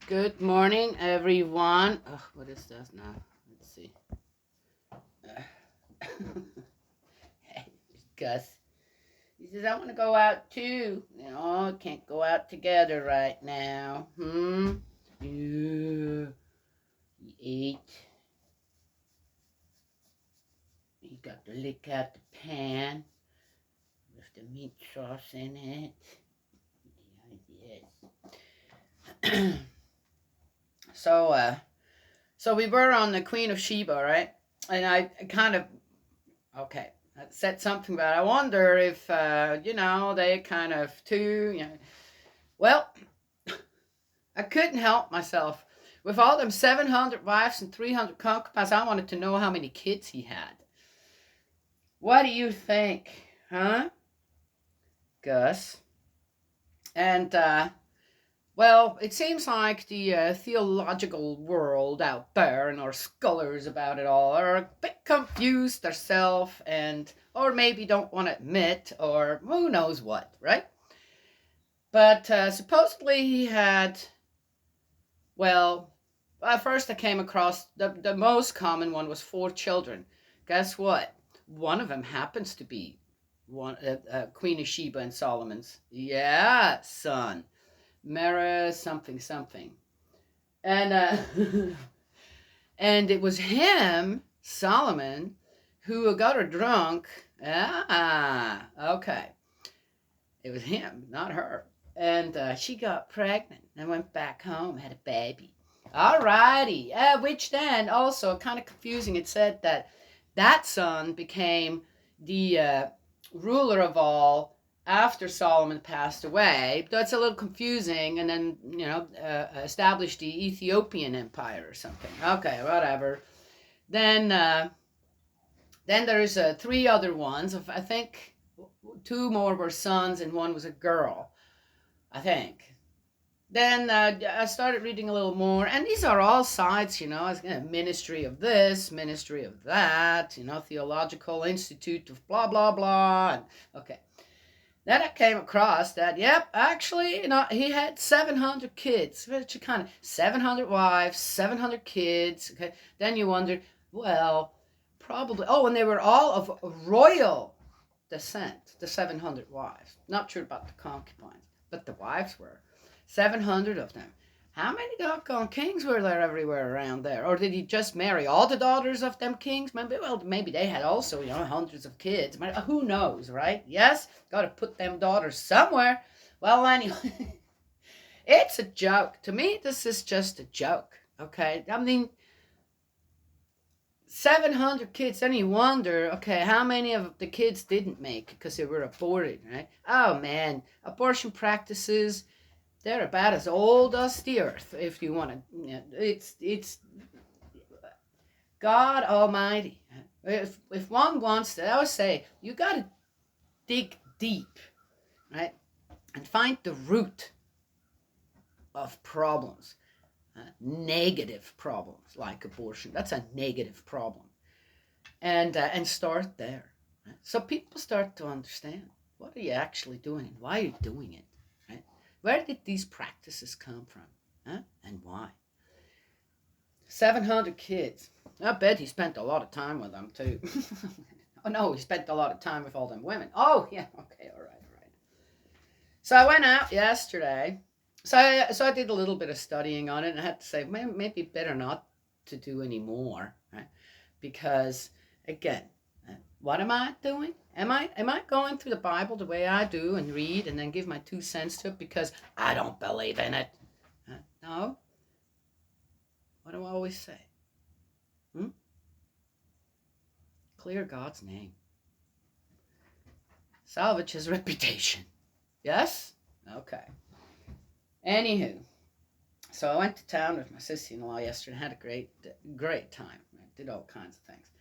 Good morning, everyone. What is this now? Let's see. Hey, Gus. He says, I want to go out too. Can't go out together right now. Yeah. He ate. He got to lick out the pan with the meat sauce in it. Yes. So we were on the Queen of Sheba, right? And I kind of okay. I said something about I wonder if they kind of too. Well, I couldn't help myself. With all them 700 wives and 300 concubines, I wanted to know how many kids he had. What do you think, huh, Gus? And well, it seems like the theological world out there and our scholars about it all are a bit confused themselves and or maybe don't want to admit or who knows what, right? But supposedly he had, well, first I came across the most common one was 4 children. Guess what? One of them happens to be one Queen of Sheba and Solomon's. Yeah, son. Mara something something. And and it was him, Solomon, who got her drunk. Ah, okay. It was him, not her. And she got pregnant and went back home, had a baby. Alrighty. Which then also kind of confusing. It said that son became the ruler of all after Solomon passed away. That's a little confusing. And then established the Ethiopian Empire or something. Okay, whatever. Then there's 3 other ones. I think 2 more were sons and one was a girl. I think. Then I started reading a little more, and these are all sides, ministry of this, ministry of that, theological institute of blah blah blah. And, okay. Then I came across that, yep, actually, he had 700 kids, which kind of 700 wives, 700 kids. Okay. Then you wondered, well, probably, oh, and they were all of royal descent, the 700 wives. Not sure about the concubines, but the wives were. 700 of them. How many doggone kings were there everywhere around there? Or did he just marry all the daughters of them kings? Maybe they had also, hundreds of kids. Who knows, right? Yes, got to put them daughters somewhere. Well, anyway, it's a joke. To me, this is just a joke, okay? I mean, 700 kids, then you wonder, okay, how many of the kids didn't make it because they were aborted, right? Oh, man, abortion practices, they're about as old as the earth, if you want to. It's God Almighty. If one wants to, I would say you got to dig deep, right, and find the root of problems, negative problems like abortion. That's a negative problem, and start there. Right? So people start to understand what are you actually doing and why are you doing it. Right? Where did these practices come from, and why? 700 kids. I bet he spent a lot of time with them too. Oh no, he spent a lot of time with all them women. Oh yeah, okay, all right. So I went out yesterday. So I did a little bit of studying on it, and I had to say maybe better not to do any more, right? Because again, what am I doing? Am I going through the Bible the way I do and read and then give my 2 cents to it because I don't believe in it? No. What do I always say? Clear God's name. Salvage his reputation. Yes? Okay. Anywho, so I went to town with my sister-in-law yesterday and had a great time. I did all kinds of things.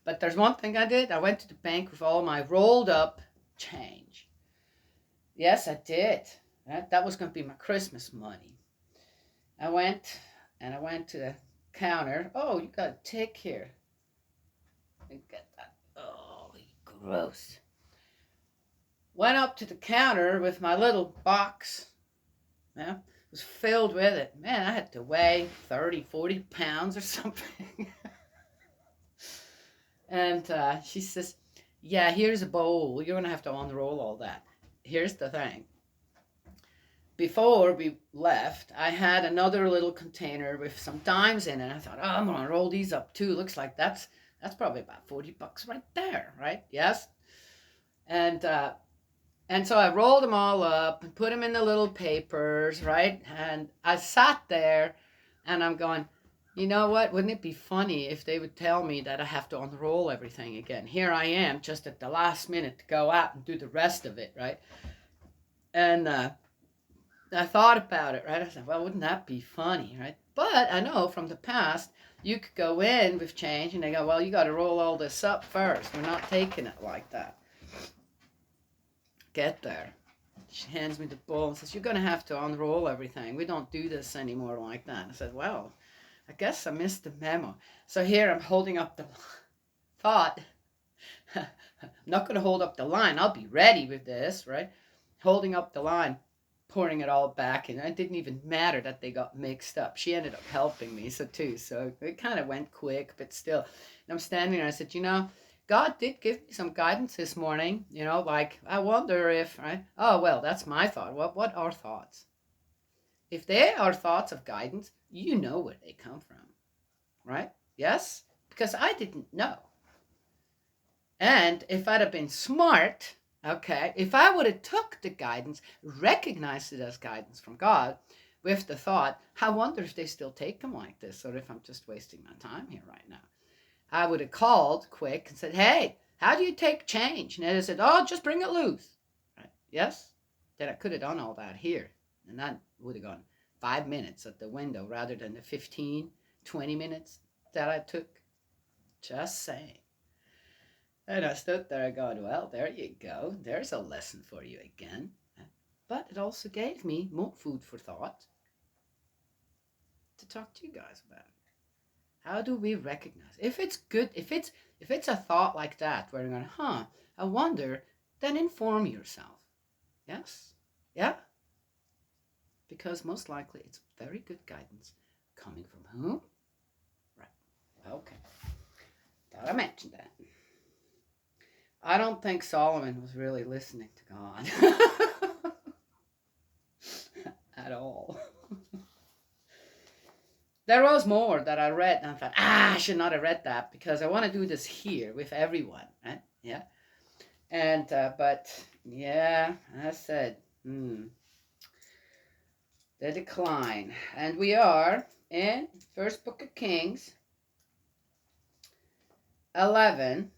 But there's one thing I did. I went to the bank with all my rolled up change. Yes, I did. That was going to be my Christmas money. I went to the counter. Oh, you got a tick here. Get that. Oh, gross. Went up to the counter with my little box. Yeah, was filled with it. Man, I had to weigh 30, 40 pounds or something. And she says, yeah, here's a bowl. You're going to have to unroll all that. Here's the thing. Before we left, I had another little container with some dimes in it. I thought, oh, I'm going to roll these up too. Looks like that's probably about $40 right there, right? Yes. And so I rolled them all up and put them in the little papers, right? And I sat there and I'm going, you know what? Wouldn't it be funny if they would tell me that I have to unroll everything again? Here I am just at the last minute to go out and do the rest of it, right? And I thought about it, right? I said, well, wouldn't that be funny, right? But I know from the past, you could go in with change and they go, well, you got to roll all this up first. We're not taking it like that. Get there. She hands me the bowl and says, you're going to have to unroll everything. We don't do this anymore like that. I said, well, I guess I missed the memo. So here I'm holding up the thought. I'm not going to hold up the line. I'll be ready with this, right? Holding up the line, pouring it all back, and it didn't even matter that they got mixed up. She ended up helping me, so it kind of went quick, but still. And I'm standing there, I said, God did give me some guidance this morning, like, I wonder if, right? Oh, well, that's my thought. What are thoughts? If they are thoughts of guidance, you know where they come from, right? Yes? Because I didn't know. And if I'd have been smart, okay, if I would have took the guidance, recognized it as guidance from God, with the thought, I wonder if they still take them like this, or if I'm just wasting my time here right now. I would have called quick and said, hey, how do you take change? And they said, oh, just bring it loose. Right? Yes? Then I could have done all that here. And that would have gone 5 minutes at the window rather than the 15, 20 minutes that I took. Just saying. And I stood there going, well, there you go. There's a lesson for you again. But it also gave me more food for thought to talk to you guys about. How do we recognize? If it's good, if it's a thought like that, where you're going, I wonder, then inform yourself. Yes? Yeah? Because most likely it's very good guidance coming from whom? Right. Okay. Thought I mentioned that. I don't think Solomon was really listening to God. At all. There was more that I read, and I thought, I should not have read that because I want to do this here with everyone, right? Yeah. And, but, yeah, I said, the decline. And we are in First Book of Kings, 11,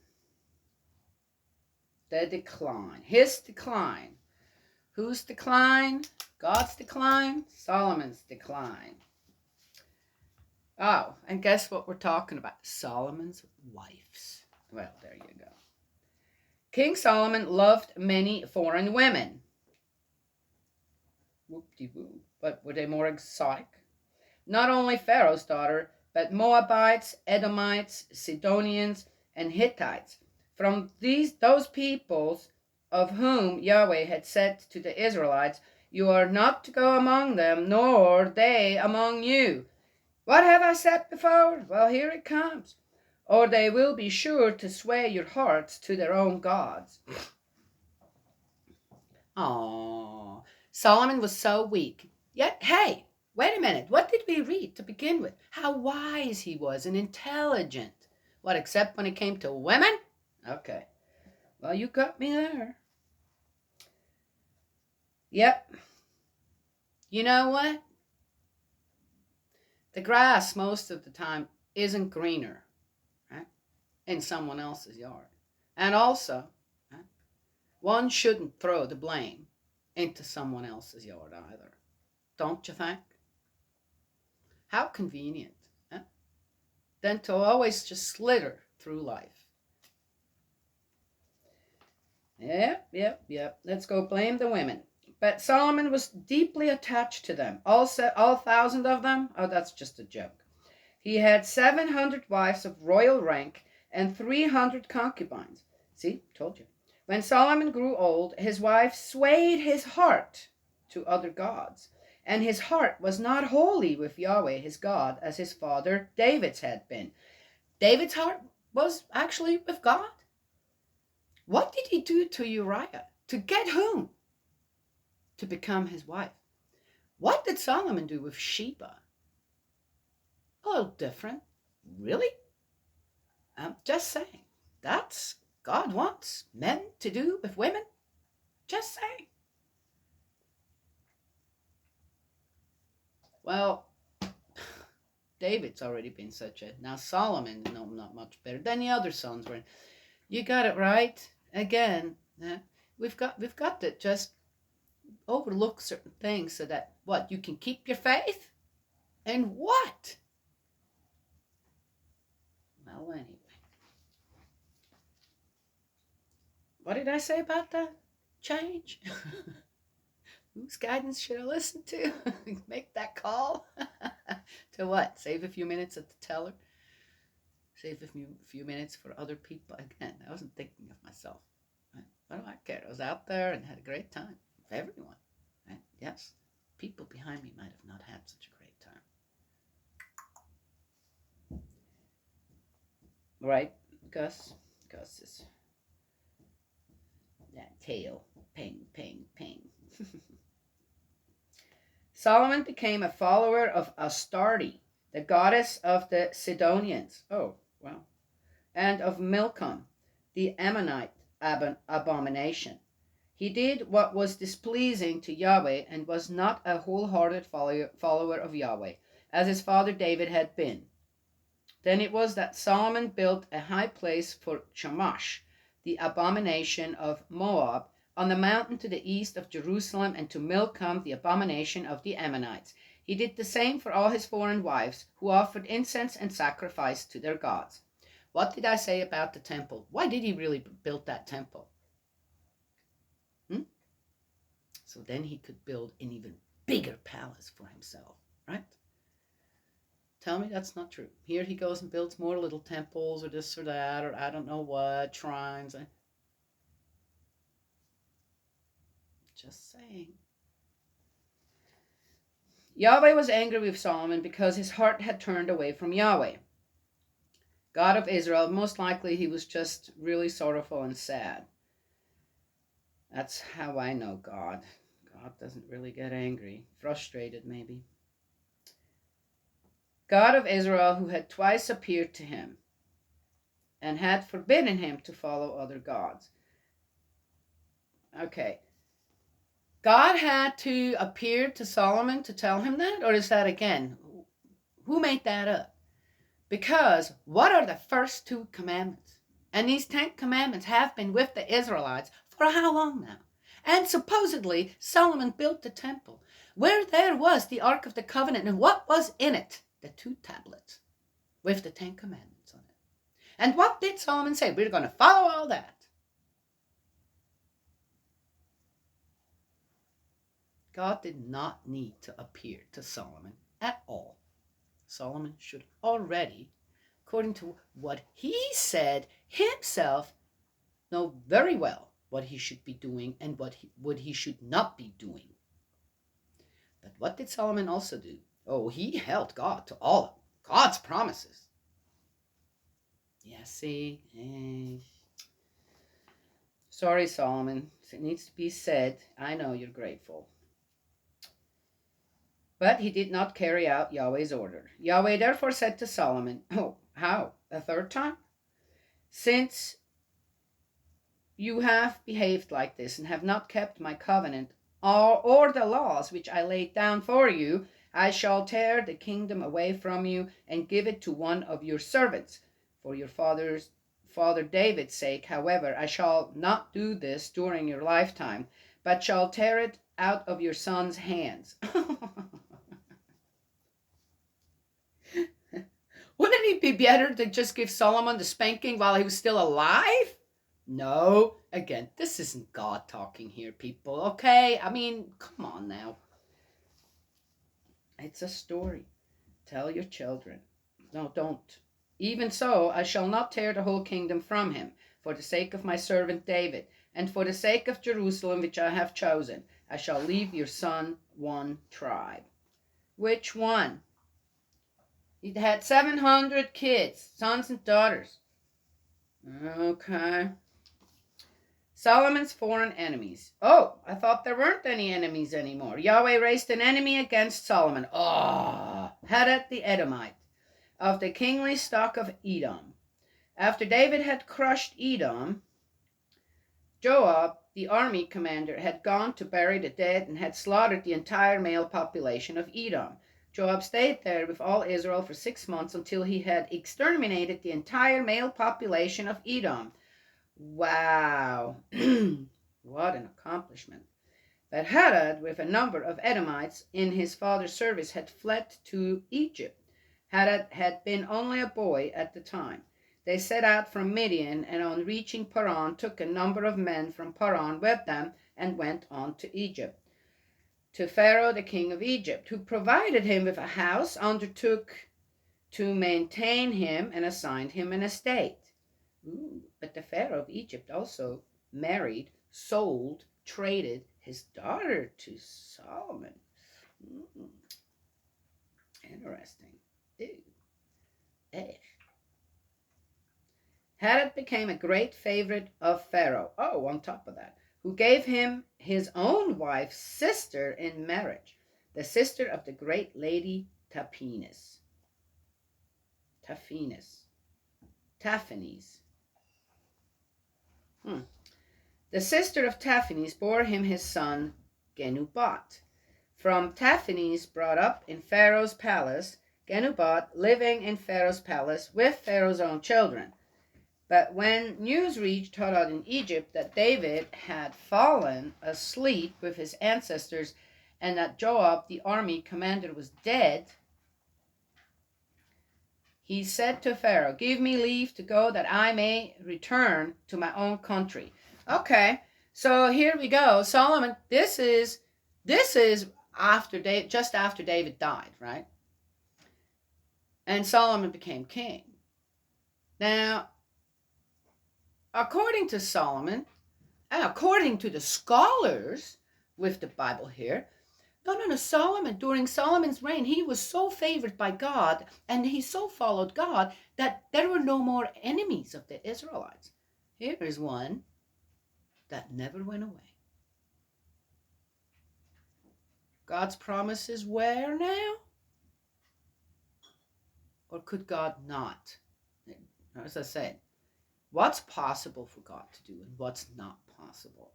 the decline. His decline. Whose decline? God's decline? Solomon's decline. Oh, and guess what we're talking about? Solomon's wives. Well, there you go. King Solomon loved many foreign women. Whoop-de-woo. But were they more exotic? Not only Pharaoh's daughter, but Moabites, Edomites, Sidonians, and Hittites. From those peoples of whom Yahweh had said to the Israelites, you are not to go among them, nor they among you. What have I said before? Well, here it comes. Or they will be sure to sway your hearts to their own gods. Oh, Solomon was so weak. Yet, hey, wait a minute. What did we read to begin with? How wise he was and intelligent. What, except when it came to women? Okay. Well, you got me there. Yep. You know what? The grass most of the time isn't greener, right, in someone else's yard. And also, right, one shouldn't throw the blame into someone else's yard either. Don't you think? How convenient, huh? Than to always just slither through life. Yep. Let's go blame the women. But Solomon was deeply attached to them. All 1,000 of them? Oh, that's just a joke. He had 700 wives of royal rank and 300 concubines. See, told you. When Solomon grew old, his wife swayed his heart to other gods, and his heart was not wholly with Yahweh his God, as his father David's had been. David's heart was actually with God. What did he do to Uriah? To get whom? To become his wife. What did Solomon do with Sheba? A little different. Really? I'm just saying. That's God wants men to do with women. Just saying. Well, David's already been such a... Now Solomon, no, not much better than the other sons were. You got it right. Again, we've got to just overlook certain things so that, what, you can keep your faith? And what? Well, anyway. What did I say about that? Change? Whose guidance should I listen to? Make that call? To what? Save a few minutes at the teller? Save a few minutes for other people? Again, I wasn't thinking of myself. Right? What do I care? I was out there and had a great time with everyone. Right? Yes, people behind me might have not had such a great time. Right, Gus? Gus is... that tail. Ping, ping, ping. Solomon became a follower of Astarte, the goddess of the Sidonians. Oh, wow. And of Milcom, the Ammonite abomination. He did what was displeasing to Yahweh and was not a wholehearted follower of Yahweh, as his father David had been. Then it was that Solomon built a high place for Shamash, the abomination of Moab, on the mountain to the east of Jerusalem, and to Milcom, the abomination of the Ammonites. He did the same for all his foreign wives, who offered incense and sacrifice to their gods. What did I say about the temple? Why did he really build that temple? So then he could build an even bigger palace for himself, right? Tell me that's not true. Here he goes and builds more little temples or this or that, or I don't know what, shrines. Just saying. Yahweh was angry with Solomon because his heart had turned away from Yahweh, God of Israel. Most likely he was just really sorrowful and sad. That's how I know God. God doesn't really get angry. Frustrated, maybe. God of Israel, who had twice appeared to him and had forbidden him to follow other gods. Okay. God had to appear to Solomon to tell him that? Or is that, again, who made that up? Because what are the first 2 commandments? And these 10 commandments have been with the Israelites for how long now? And supposedly Solomon built the temple where there was the Ark of the Covenant. And what was in it? The 2 tablets with the 10 commandments on it. And what did Solomon say? We're going to follow all that. God did not need to appear to Solomon at all. Solomon should already, according to what he said himself, know very well what he should be doing and what he should not be doing. But what did Solomon also do? Oh, he held God to all of God's promises. Yeah, see? Sorry, Solomon. It needs to be said. I know you're grateful. But he did not carry out Yahweh's order. Yahweh therefore said to Solomon, oh, how? A 3rd time? Since you have behaved like this and have not kept my covenant or the laws which I laid down for you, I shall tear the kingdom away from you and give it to one of your servants. For your father David's sake, however, I shall not do this during your lifetime, but shall tear it out of your son's hands. Wouldn't it be better to just give Solomon the spanking while he was still alive? No. Again, this isn't God talking here, people, okay? I mean, come on now. It's a story. Tell your children. No, don't. Even so, I shall not tear the whole kingdom from him, for the sake of my servant David, and for the sake of Jerusalem which I have chosen. I shall leave your son one tribe. Which one? He had 700 kids, sons and daughters. Okay. Solomon's foreign enemies. Oh, I thought there weren't any enemies anymore. Yahweh raised an enemy against Solomon. Oh, Hadad the Edomite, of the kingly stock of Edom. After David had crushed Edom, Joab, the army commander, had gone to bury the dead and had slaughtered the entire male population of Edom. Joab stayed there with all Israel for 6 months until he had exterminated the entire male population of Edom. Wow. What an accomplishment. But Hadad, with a number of Edomites in his father's service, had fled to Egypt. Hadad had been only a boy at the time. They set out from Midian, and on reaching Paran, took a number of men from Paran with them and went on to Egypt. To Pharaoh, the king of Egypt, who provided him with a house, undertook to maintain him, and assigned him an estate. Ooh, but the Pharaoh of Egypt also married, sold, traded his daughter to Solomon. Interesting. Hadad became a great favorite of Pharaoh. Oh, on top of that, who gave him his own wife's sister in marriage, the sister of the great lady Taphenes. The sister of Taphenes bore him his son Genubat. From Taphenes, brought up in Pharaoh's palace, Genubat living in Pharaoh's palace with Pharaoh's own children. But when news reached Hadad in Egypt that David had fallen asleep with his ancestors and that Joab, the army commander, was dead, he said to Pharaoh, "Give me leave to go that I may return to my own country." Okay, so here we go. Solomon, this is after just after David died, right? And Solomon became king. Now, according to Solomon, and according to the scholars with the Bible here, Solomon, during Solomon's reign, he was so favored by God, and he so followed God, that there were no more enemies of the Israelites. Here is one that never went away. God's promises where now? Or could God not? As I said, what's possible for God to do and what's not possible?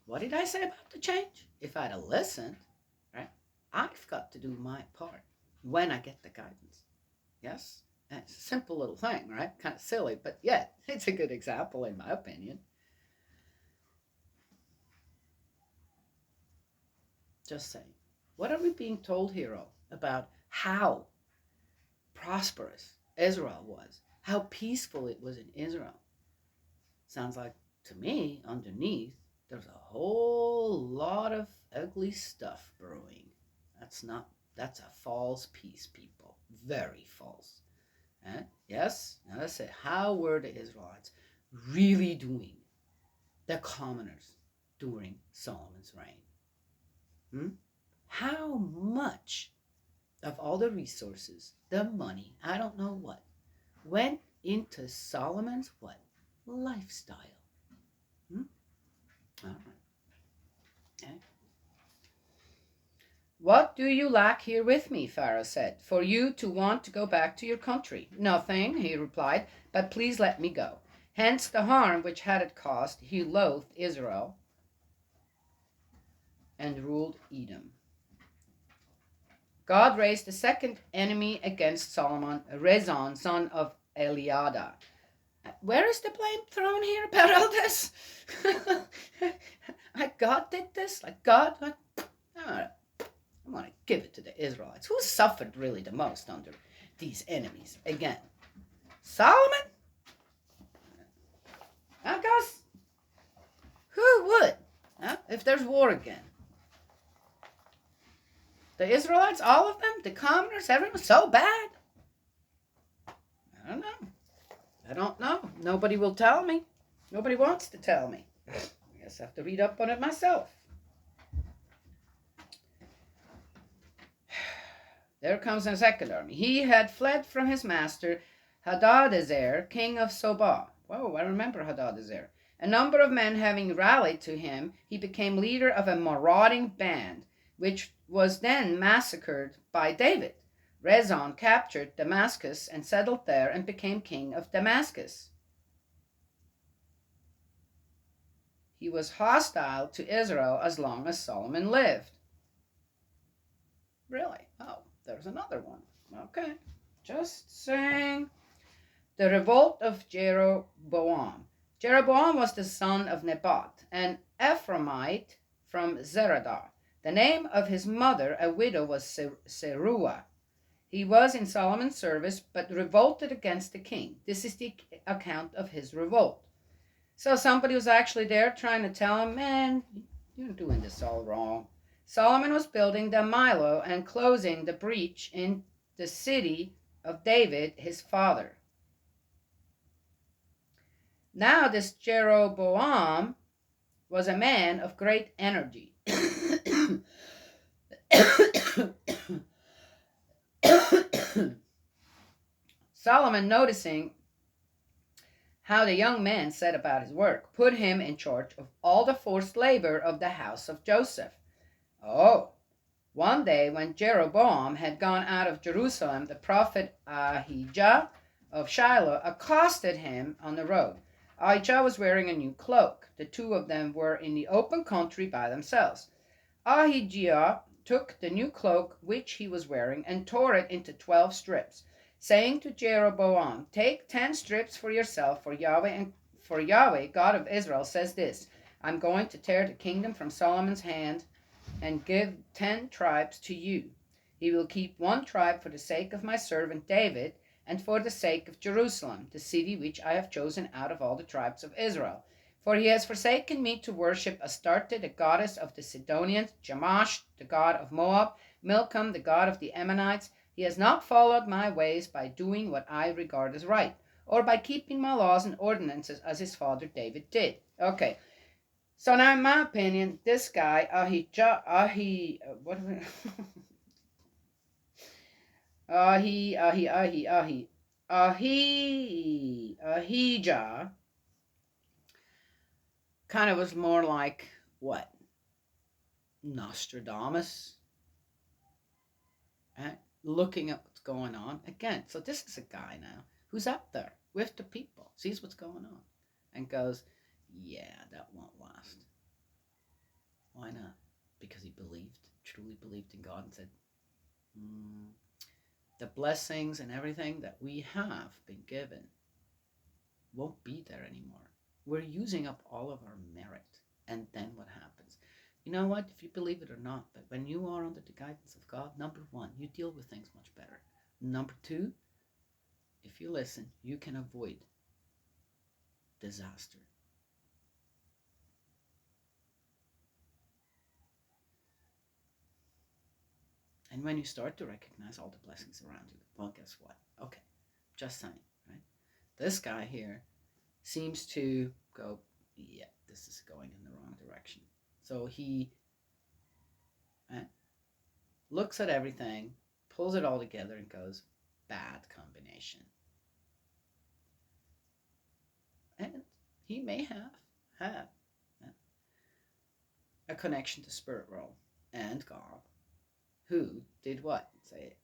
What did I say about the change? If I'd have listened, right, I've got to do my part when I get the guidance. Yes? And it's a simple little thing, right? Kind of silly, but yet it's a good example in my opinion. Just saying. What are we being told here about how prosperous Israel was? How peaceful it was in Israel? Sounds like, to me, underneath, there's a whole lot of ugly stuff brewing. That's a false peace, people. Very false. Yes? Now let's say, how were the Israelites really doing, the commoners, during Solomon's reign? How much of all the resources, the money, I don't know what, went into Solomon's what? Lifestyle. All right. Okay. What do you lack here with me, Pharaoh said, for you to want to go back to your country? Nothing, he replied, but please let me go. Hence the harm which Hadad caused, he loathed Israel and ruled Edom. God raised a second enemy against Solomon, Rezon, son of Eliada. Where is the blame thrown here about all this? God did this? God? I'm going to give it to the Israelites. Who suffered really the most under these enemies? Again, Solomon? Guys? Who would? If there's war again. The Israelites, all of them, the commoners, everyone, so bad? I don't know. Nobody will tell me. Nobody wants to tell me. I guess I have to read up on it myself. There comes a second army. He had fled from his master Hadadezer, king of Sobah. Whoa, I remember Hadadezer. A number of men having rallied to him, he became leader of a marauding band, which was then massacred by David. Rezon captured Damascus and settled there and became king of Damascus. He was hostile to Israel as long as Solomon lived. Really? Oh, there's another one. Okay, just saying. The revolt of Jeroboam. Jeroboam was the son of Nebat, an Ephraimite from Zeradah. The name of his mother, a widow, was Seruah. He was in Solomon's service, but revolted against the king. This is the account of his revolt. So somebody was actually there trying to tell him, man, you're doing this all wrong. Solomon was building the Milo and closing the breach in the city of David, his father. Now this Jeroboam was a man of great energy. Solomon, noticing how the young man set about his work, put him in charge of all the forced labor of the house of Joseph. Oh, one day when Jeroboam had gone out of Jerusalem, the prophet Ahijah of Shiloh accosted him on the road. Ahijah was wearing a new cloak. The two of them were in the open country by themselves. Ahijah took the new cloak which he was wearing and tore it into 12 strips, saying to Jeroboam, take 10 strips for yourself, for Yahweh, God of Israel, says this, I'm going to tear the kingdom from Solomon's hand and give 10 tribes to you. He will keep 1 tribe for the sake of my servant David, and for the sake of Jerusalem, the city which I have chosen out of all the tribes of Israel. For he has forsaken me to worship Astarte, the goddess of the Sidonians, Jamash, the god of Moab, Milcom, the god of the Ammonites. He has not followed my ways by doing what I regard as right, or by keeping my laws and ordinances as his father David did. Okay, so now in my opinion, this guy, Ahijah, kind of was more like, what? Nostradamus? Looking at what's going on. Again, so this is a guy now who's up there with the people, sees what's going on, and goes, yeah, that won't last. Why not? Because he truly believed in God and said, the blessings and everything that we have been given won't be there anymore. We're using up all of our merit. And then what happens? You know what? If you believe it or not, but when you are under the guidance of God, number 1, you deal with things much better. Number 2, if you listen, you can avoid disaster. And when you start to recognize all the blessings around you, well, guess what? Okay, just saying, right? This guy here seems to go, yeah, this is going in the wrong direction. So he looks at everything, pulls it all together, and goes, bad combination. And he may have had a connection to spirit world and God, who did what? Say,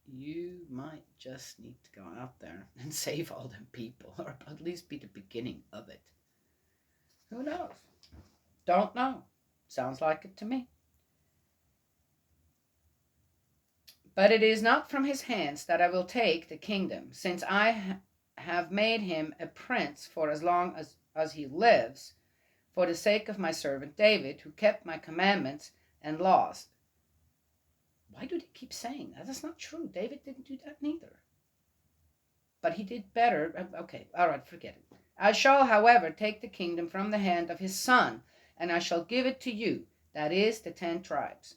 you might just need to go out there and save all them people, or at least be the beginning of it. Who knows? Don't know. Sounds like it to me. But it is not from his hands that I will take the kingdom, since I have made him a prince for as long as he lives, for the sake of my servant David, who kept my commandments and laws. Why do they keep saying that? That's not true. David didn't do that neither. But he did better. Okay, all right, forget it. I shall, however, take the kingdom from the hand of his son, and I shall give it to you, that is, the 10 tribes.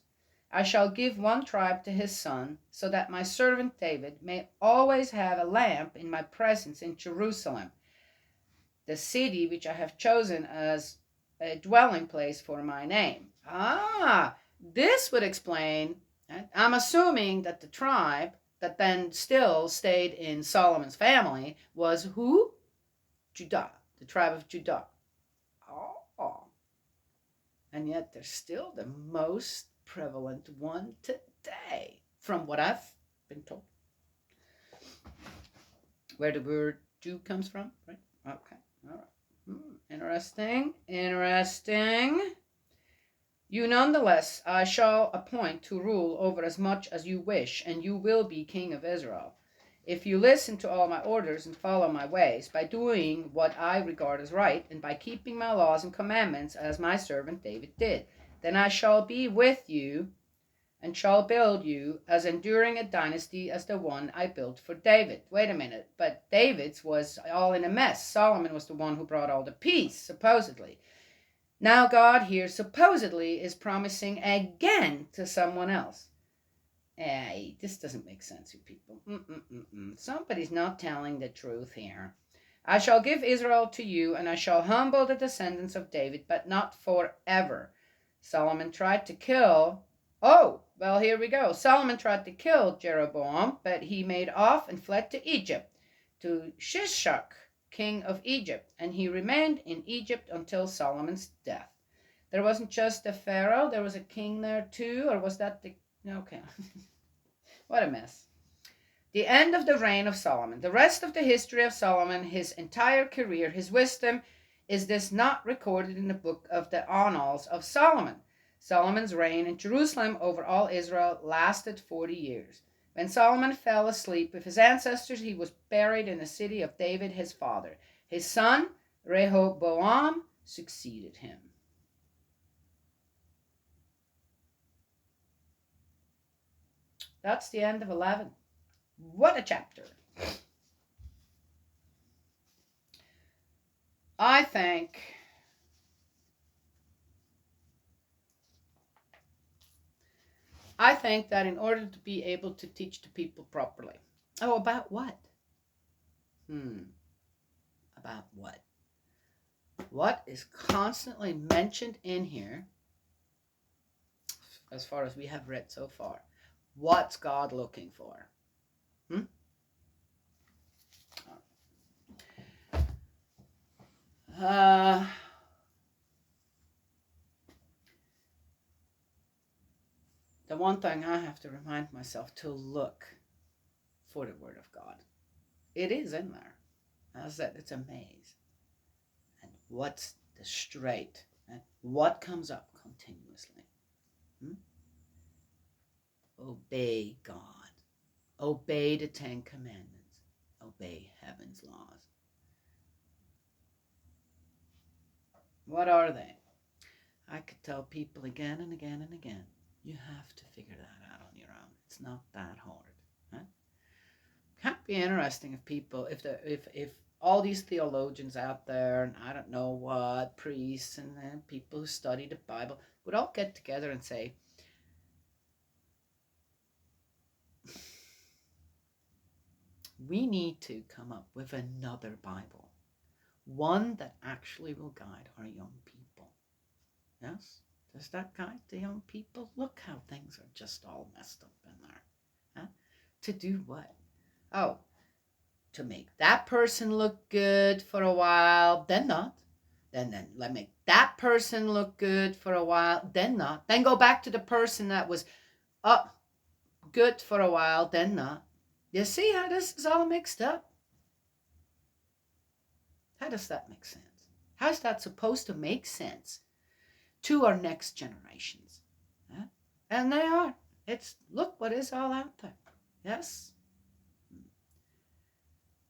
I shall give 1 tribe to his son, so that my servant David may always have a lamp in my presence in Jerusalem, the city which I have chosen as a dwelling place for my name. This would explain Right? I'm assuming that the tribe that then still stayed in Solomon's family was who? Judah, the tribe of Judah. Oh, and yet they're still the most prevalent one today, from what I've been told. Where the word Jew comes from, right? Okay, all right. Interesting, interesting. You nonetheless I shall appoint to rule over as much as you wish, and you will be king of Israel. If you listen to all my orders and follow my ways, by doing what I regard as right, and by keeping my laws and commandments as my servant David did, then I shall be with you and shall build you as enduring a dynasty as the one I built for David. Wait a minute, but David's was all in a mess. Solomon was the one who brought all the peace, supposedly. Now God here supposedly is promising again to someone else. Hey, this doesn't make sense, you people. Somebody's not telling the truth here. I shall give Israel to you, and I shall humble the descendants of David, but not forever. Solomon tried to kill... Oh, well, here we go. Solomon tried to kill Jeroboam, but he made off and fled to Egypt, to Shishak, king of Egypt, and he remained in Egypt until Solomon's death. There wasn't just a pharaoh, there was a king there too, or was that the... Okay. What a mess. The end of the reign of Solomon. The rest of the history of Solomon, his entire career, his wisdom, is this not recorded in the book of the Annals of Solomon. Solomon's reign in Jerusalem over all Israel lasted 40 years. When Solomon fell asleep with his ancestors, he was buried in the city of David, his father. His son, Rehoboam, succeeded him. That's the end of 11. What a chapter. I think that in order to be able to teach the people properly. Oh, about what? About what? What is constantly mentioned in here, as far as we have read so far? What's God looking for? The one thing I have to remind myself to look for the Word of God. It is in there. As I said, it's a maze. And what's the straight? And what comes up continuously? Obey God. Obey the 10 Commandments. Obey heaven's laws. What are they? I could tell people again and again and again. You have to figure that out on your own. It's not that hard. Huh? Can't be interesting if people, if all these theologians out there, and I don't know what, priests and people who study the Bible, would all get together and say, we need to come up with another Bible. One that actually will guide our young people. Yes? Does that guide the young people? Look how things are just all messed up in there. Huh? To do what? Oh, to make that person look good for a while, then not. Then let make that person look good for a while, then not. Then go back to the person that was good for a while, then not. You see how this is all mixed up? How does that make sense? How is that supposed to make sense to our next generations? Huh? And they are. It's, look what is all out there. Yes?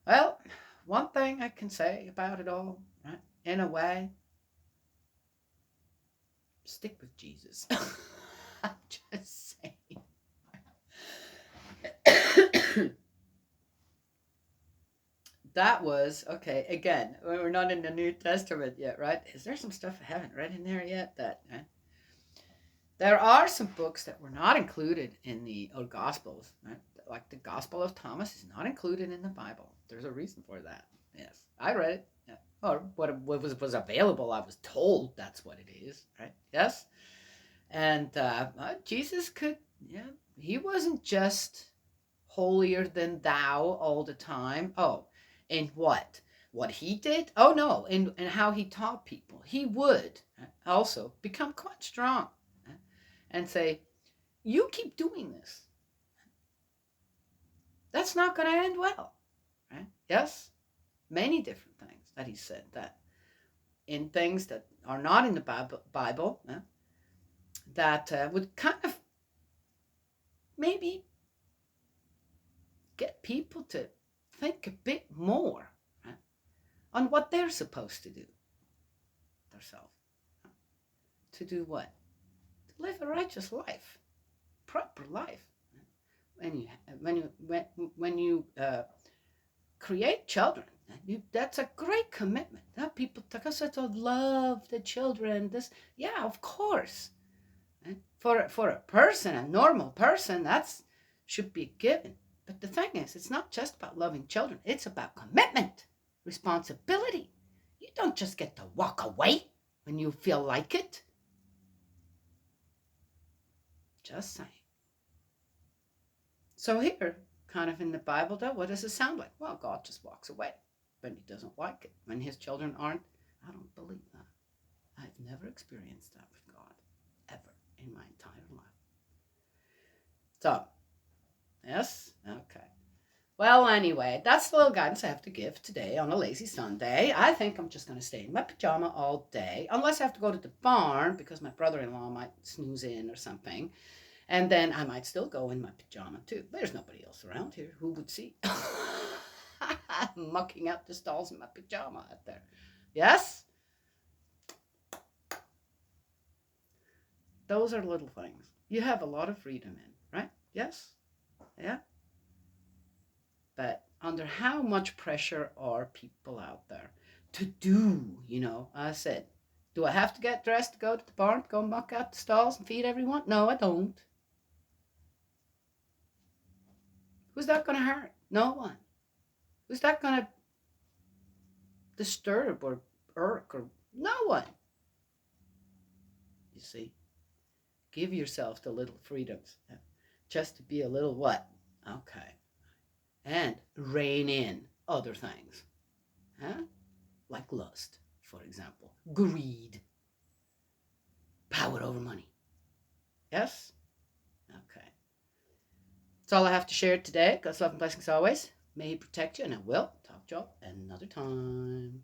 Well, one thing I can say about it all, right, in a way, stick with Jesus. I'm just saying. That was, okay, again, we're not in the New Testament yet, right? Is there some stuff I haven't read in there yet? There are some books that were not included in the old Gospels, right? Like the Gospel of Thomas is not included in the Bible. There's a reason for that. Yes, I read it. Yeah. Or what was available, I was told that's what it is, right? Yes? And Jesus could, He wasn't just holier than thou all the time. Oh, in what? What he did? Oh no, in how he taught people. He would also become quite strong and say, you keep doing this. That's not going to end well. Right? Yes, many different things that he said that in things that are not in the Bible that would kind of maybe get people to think a bit more right, on what they're supposed to do themselves. To do what? To live a righteous life, proper life. When you create children, that's a great commitment. People talk us to love the children. This, yeah, of course. For a person, a normal person, that's should be given. But the thing is, it's not just about loving children. It's about commitment, responsibility. You don't just get to walk away when you feel like it. Just saying. So here, kind of in the Bible, though, what does it sound like? Well, God just walks away when he doesn't like it. When his children aren't, I don't believe that. I've never experienced that with God, ever, in my entire life. So, yes? Okay. Well, anyway, that's the little guidance I have to give today on a lazy Sunday. I think I'm just going to stay in my pajama all day, unless I have to go to the barn because my brother-in-law might snooze in or something. And then I might still go in my pajama too. There's nobody else around here who would see. Mucking out the stalls in my pajama out there. Yes? Those are little things. You have a lot of freedom in, right? Yes? Yeah? But under how much pressure are people out there to do, I said, do I have to get dressed to go to the barn, go muck out the stalls and feed everyone? No, I don't. Who's that going to hurt? No one. Who's that going to disturb or irk or no one? You see, give yourself the little freedoms just to be a little what? Okay. And rein in other things. Huh? Like lust, for example. Greed. Power over money. Yes? Okay. That's all I have to share today. God's love and blessings always. May he protect you, and I will talk to y'all another time.